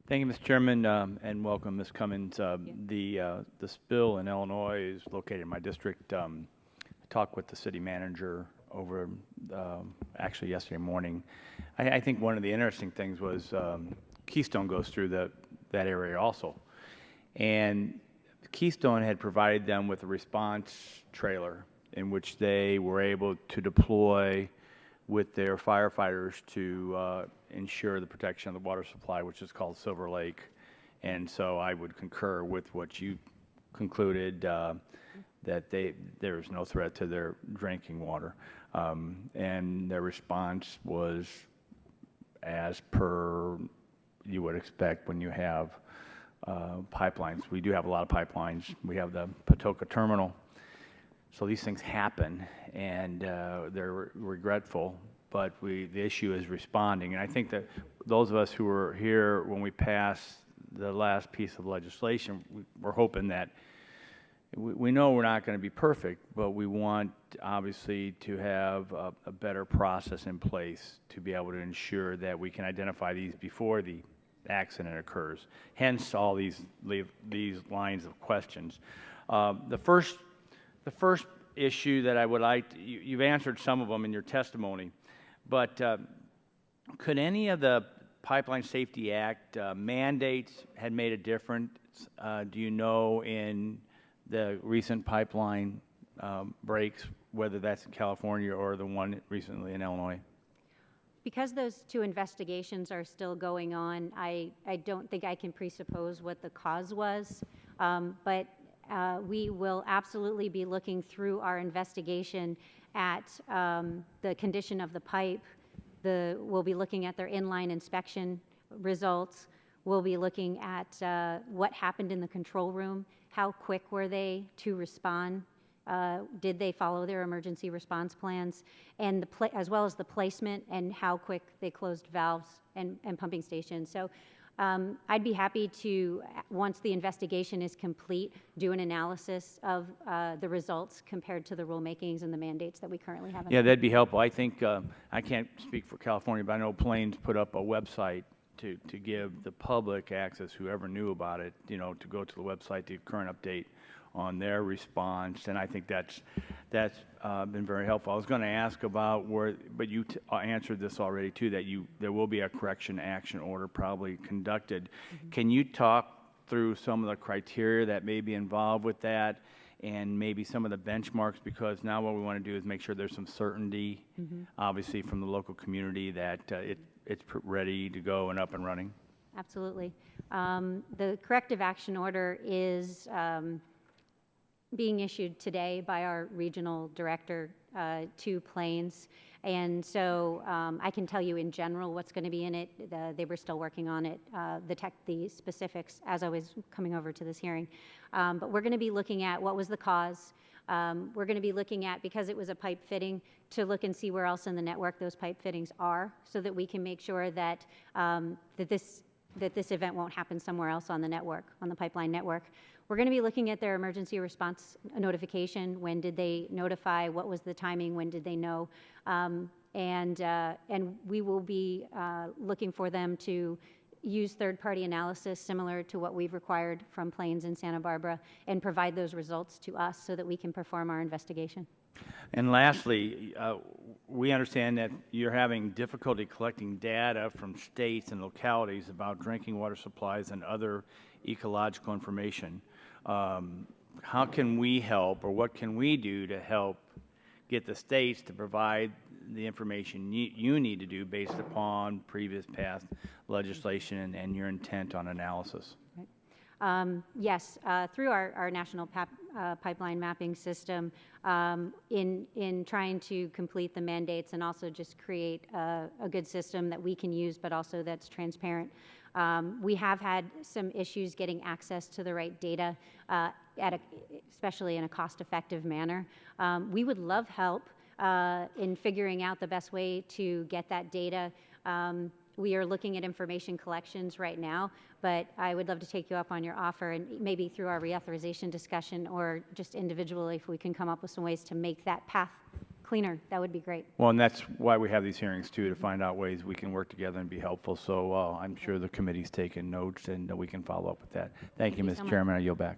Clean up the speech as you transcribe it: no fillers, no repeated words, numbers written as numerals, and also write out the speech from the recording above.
Thank you, Mr. Chairman, and welcome, Ms. Cummins. The spill in Illinois is located in my district. I talked with the city manager over actually yesterday morning. I think one of the interesting things was Keystone goes through that area also, and Keystone had provided them with a response trailer in which they were able to deploy with their firefighters to ensure the protection of the water supply, which is called Silver Lake. And so I would concur with what you concluded, that there is no threat to their drinking water. And their response was as per you would expect when you have pipelines. We do have a lot of pipelines. We have the Patoka terminal. So these things happen, and they're regretful, but the issue is responding. And I think that those of us who were here when we passed the last piece of legislation, we're hoping that we know we're not going to be perfect, but we want, obviously, to have a better process in place to be able to ensure that we can identify these before the accident occurs. Hence, all these lines of questions. The first issue that I would like to, you've answered some of them in your testimony, but could any of the Pipeline Safety Act mandates had made a difference, do you know, in the recent pipeline breaks, whether that's in California or the one recently in Illinois? Because those two investigations are still going on, I don't think I can presuppose what the cause was, but we will absolutely be looking through our investigation at the condition of the pipe. We'll be looking at their inline inspection results. We'll be looking at what happened in the control room. How quick were they to respond? Did they follow their emergency response plans? And as well as the placement and how quick they closed valves and pumping stations. So I'd be happy to, once the investigation is complete, do an analysis of the results compared to the rulemakings and the mandates that we currently have. Yeah, that'd be helpful. I think, I can't speak for California, but I know Plains put up a website to give the public access, whoever knew about it, you know, to go to the website, the current update on their response, and I think that's been very helpful. I was going to ask about but you answered this already too, that there will be a correction action order probably conducted. Mm-hmm. Can you talk through some of the criteria that may be involved with that, and maybe some of the benchmarks, because now what we want to do is make sure there's some certainty, mm-hmm. obviously from the local community, that it's ready to go and up and running? Absolutely. The corrective action order is being issued today by our regional director to Plains. And so I can tell you in general what's going to be in it. They were still working on it, the specifics as I was coming over to this hearing. But we're going to be looking at what was the cause. We're going to be looking at, because it was a pipe fitting, to look and see where else in the network those pipe fittings are, so that we can make sure that this event won't happen somewhere else on the network, on the pipeline network. We're going to be looking at their emergency response notification. When did they notify? What was the timing? When did they know? And we will be looking for them to use third-party analysis similar to what we've required from Plains and Santa Barbara, and provide those results to us so that we can perform our investigation. And lastly, we understand that you're having difficulty collecting data from states and localities about drinking water supplies and other ecological information. How can we help, or what can we do to help get the states to provide the information you need to do based upon previous past legislation and your intent on analysis? Yes, through our national pipeline mapping system, in trying to complete the mandates and also just create a good system that we can use, but also that's transparent. We have had some issues getting access to the right data, especially in a cost-effective manner. We would love help in figuring out the best way to get that data. We are looking at information collections right now, but I would love to take you up on your offer, and maybe through our reauthorization discussion or just individually, if we can come up with some ways to make that path cleaner, that would be great. Well, and that's why we have these hearings too, to find out ways we can work together and be helpful. So I'm sure the committee's taken notes and we can follow up with that. Thank you, you Mr. so much. Chairman. I yield back.